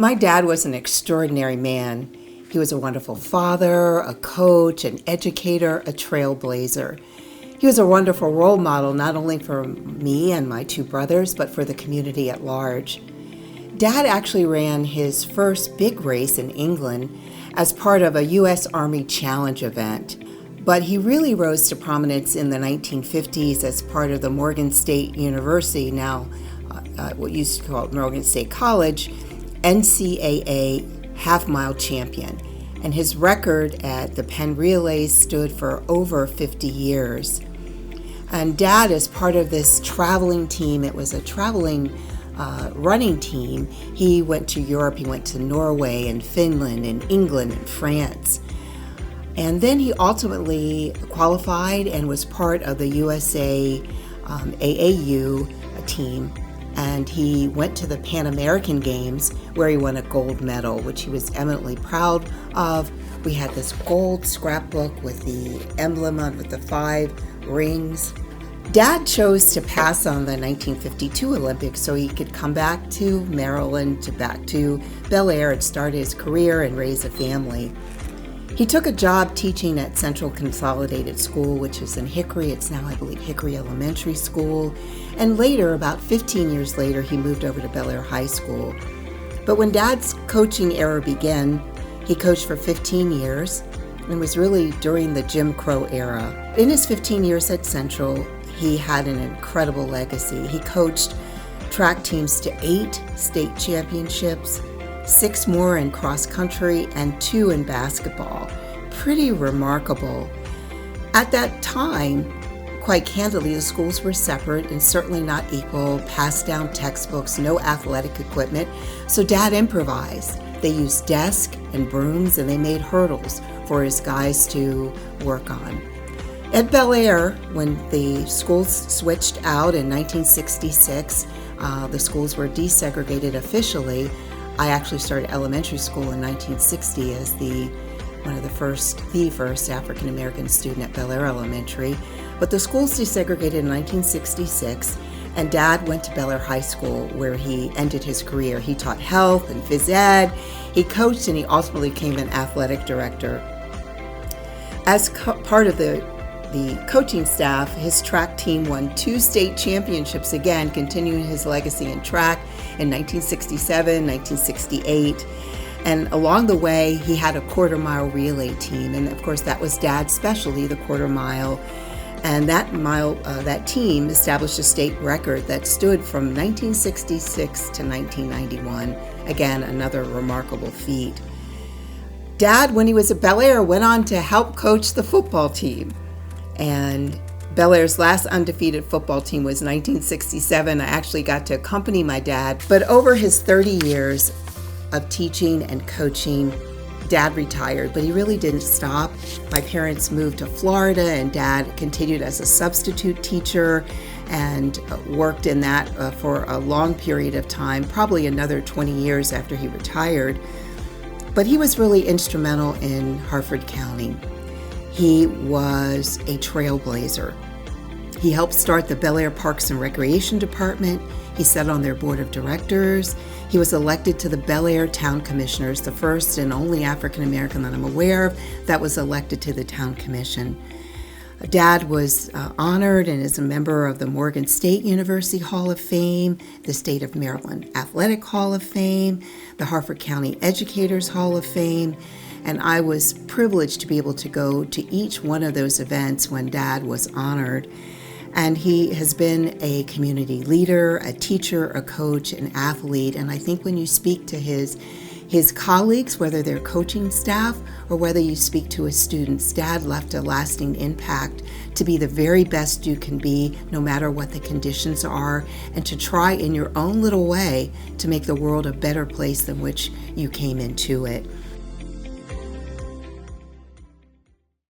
My dad was an extraordinary man. He was a wonderful father, a coach, an educator, a trailblazer. He was a wonderful role model not only for me and my two brothers, but for the community at large. Dad actually ran his first big race in England as part of a U.S. Army Challenge event, but he really rose to prominence in the 1950s as part of the Morgan State University, now what used to be called Morgan State College, NCAA half-mile champion. And his record at the Penn Relays stood for over 50 years. And Dad, as part of this traveling team, it was a traveling running team. He went to Europe, he went to Norway and Finland and England and France. And then he ultimately qualified and was part of the USA AAU team. And he went to the Pan American Games where he won a gold medal, which he was eminently proud of. We had this gold scrapbook with the emblem on with the 5 rings. Dad chose to pass on the 1952 Olympics so he could come back to Maryland, back to Bel Air, and start his career and raise a family. He took a job teaching at Central Consolidated School, which is in Hickory. It's now, I believe, Hickory Elementary School. And later, about 15 years later, he moved over to Bel Air High School. But when Dad's coaching era began, he coached for 15 years and was really during the Jim Crow era. In his 15 years at Central, he had an incredible legacy. He coached track teams to 8 state championships, 6 more in cross country, and 2 in basketball. Pretty remarkable. At that time, quite candidly, the schools were separate and certainly not equal, passed down textbooks, no athletic equipment, so Dad improvised. They used desks and brooms, and they made hurdles for his guys to work on. At Bel Air, when the schools switched out in 1966, the schools were desegregated officially. I actually started elementary school in 1960 as the first African American student at Bel Air Elementary. But the schools desegregated in 1966, and Dad went to Bel Air High School where he ended his career. He taught health and phys ed, he coached, and he ultimately became an athletic director. As part of the coaching staff, his track team won 2 state championships, again continuing his legacy in track in 1967, 1968. And along the way, he had a quarter-mile relay team, and of course that was Dad's specialty, the quarter mile. And that team established a state record that stood from 1966 to 1991. Again, another remarkable feat. Dad, when he was at Bel Air, went on to help coach the football team. And Bel Air's last undefeated football team was 1967. I actually got to accompany my dad. But over his 30 years of teaching and coaching, Dad retired, but he really didn't stop. My parents moved to Florida, and Dad continued as a substitute teacher and worked in that for a long period of time, probably another 20 years after he retired. But he was really instrumental in Harford County. He was a trailblazer. He helped start the Bel Air Parks and Recreation Department. He sat on their board of directors. He was elected to the Bel Air Town Commissioners, the first and only African American that I'm aware of that was elected to the Town Commission. Dad was honored and is a member of the Morgan State University Hall of Fame, the State of Maryland Athletic Hall of Fame, the Harford County Educators Hall of Fame, and I was privileged to be able to go to each one of those events when Dad was honored. And he has been a community leader, a teacher, a coach, an athlete. And I think when you speak to his colleagues, whether they're coaching staff or whether you speak to his students, Dad left a lasting impact to be the very best you can be, no matter what the conditions are, and to try in your own little way to make the world a better place than which you came into it.